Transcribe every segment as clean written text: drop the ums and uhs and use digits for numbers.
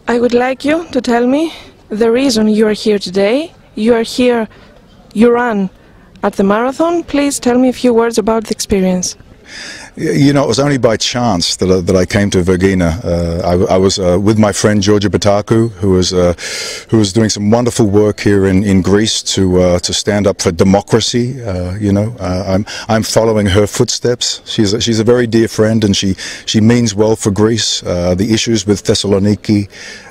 I would like you to tell me the reason you are here today. You are here, you ran at the marathon. Please tell me a few words about the experience. You know, it was only by chance that I came to Vергina. I was with my friend Georgia Bataku, who was doing some wonderful work here in Greece to stand up for democracy. You know, I'm following her footsteps. She's a very dear friend, and she means well for Greece. The issues with Thessaloniki,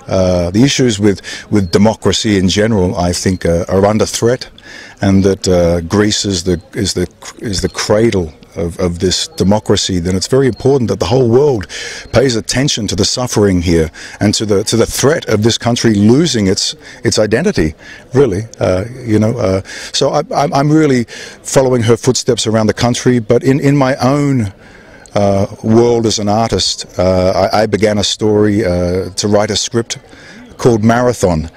the issues with democracy in general, I think, are under threat, and that Greece is the cradle of this democracy. Then it's very important that the whole world pays attention to the suffering here and to the threat of this country losing its identity. Really, you know. So I'm really following her footsteps around the country. But in my own world as an artist, I began a story to write a script called Marathon.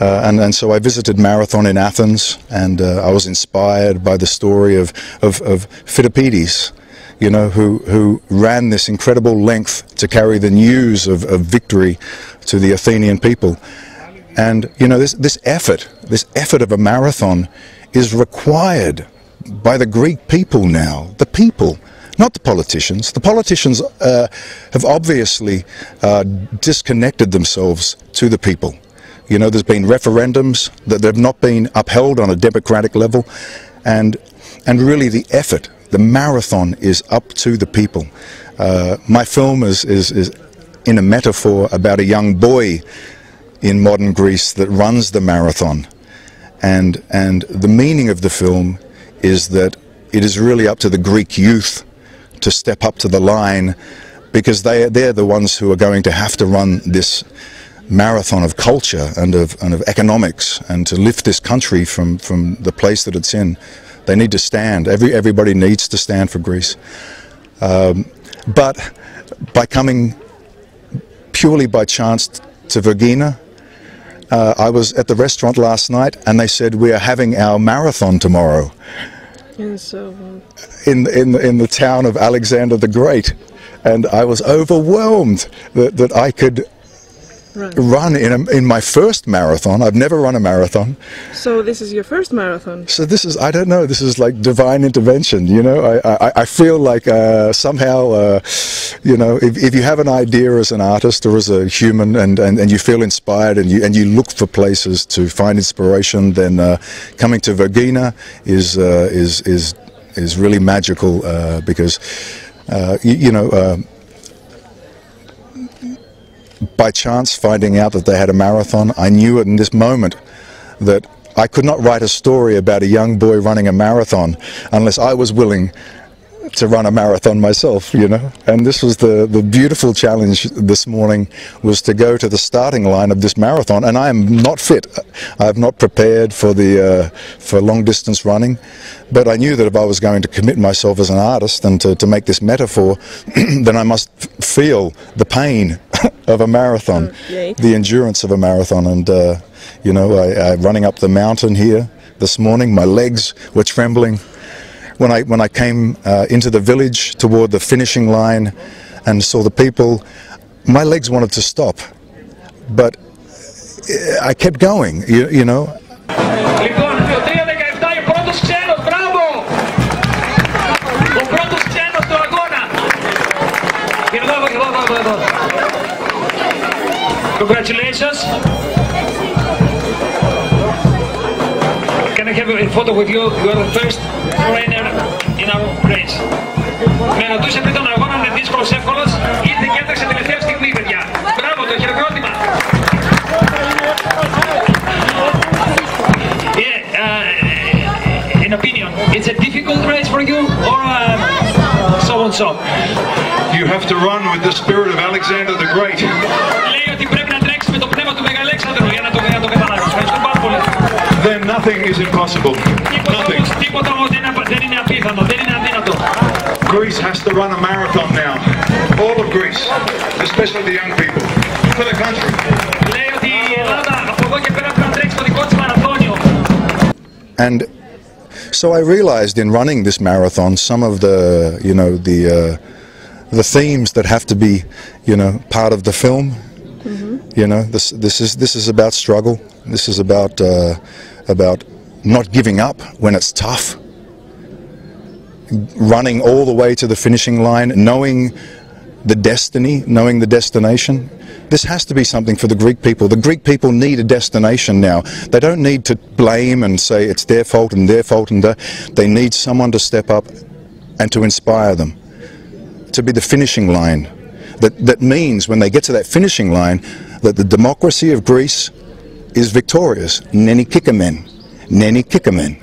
And so I visited Marathon in Athens, and I was inspired by the story of Philippides, you know, who ran this incredible length to carry the news of victory to the Athenian people. And, you know, this effort of a marathon is required by the Greek people now, the people, not the politicians. The politicians have obviously disconnected themselves to the people. You know, there's been referendums that have not been upheld on a democratic level, and really the effort, the marathon, is up to the people. My film is in a metaphor about a young boy in modern Greece that runs the marathon, and the meaning of the film is that it is really up to the Greek youth to step up to the line, because they're the ones who are going to have to run this marathon of culture and of economics, and to lift this country from the place that it's in. They need to stand. Everybody needs to stand for Greece. But by coming purely by chance to Vергina, I was at the restaurant last night, and they said, we are having our marathon tomorrow. And so in the town of Alexander the Great, and I was overwhelmed that I could run in my first marathon. I've never run a marathon. So this is your first marathon? So this is, I don't know, this is like divine intervention, you know. I feel like somehow, you know, if you have an idea as an artist or as a human, and you feel inspired, and you look for places to find inspiration, then coming to Vергina is really magical, because you know, by chance finding out that they had a marathon, I knew in this moment that I could not write a story about a young boy running a marathon unless I was willing to run a marathon myself, you know. And this was the beautiful challenge this morning, was to go to the starting line of this marathon, and I am not fit. I have not prepared for for long distance running, but I knew that if I was going to commit myself as an artist and to make this metaphor, then I must feel the pain of a marathon, the endurance of a marathon. And you know, I running up the mountain here this morning, my legs were trembling. When I came into the village toward the finishing line and saw the people, my legs wanted to stop, but I kept going, you know. Congratulations. Can I have a photo with you? You are the first runner in our race. Με ρωτούσε πριν τον αγώνα, είναι δύσκολος, εύκολος. Ήρθε και έτρεξε τελευταία στιγμή, παιδιά. Μπράβο, το χειροκρότημα. Yeah, in opinion, it's a difficult race for you, or so and so? You have to run with the spirit of Alexander the Great. Λέει ότι πρέπει να τρέξει με το πνεύμα του Μεγαλέξανδρου για να το καταλάβεις. Ευχαριστώ πάρα πολύ. Then nothing is impossible. Nothing. Τίποτα όμως δεν είναι απίθανο, δεν είναι αδύνατο. Greece has to run a marathon now. All of Greece, especially the young people, for the country. Λέει ότι η Ελλάδα από εδώ και πέρα πρέπει να τρέξει το δικό της μαραθώνιο. And so I realized in running this marathon some of the, you know, the themes that have to be, you know, part of the film. You know, this is about struggle. This is about not giving up when it's tough. Running all the way to the finishing line, knowing the destiny, knowing the destination. This has to be something for the Greek people. The Greek people need a destination now. They don't need to blame and say it's their fault and their fault, and they need someone to step up and to inspire them. To be the finishing line. That means when they get to that finishing line that the democracy of Greece is victorious. Neni kikamen. Neni kikamen.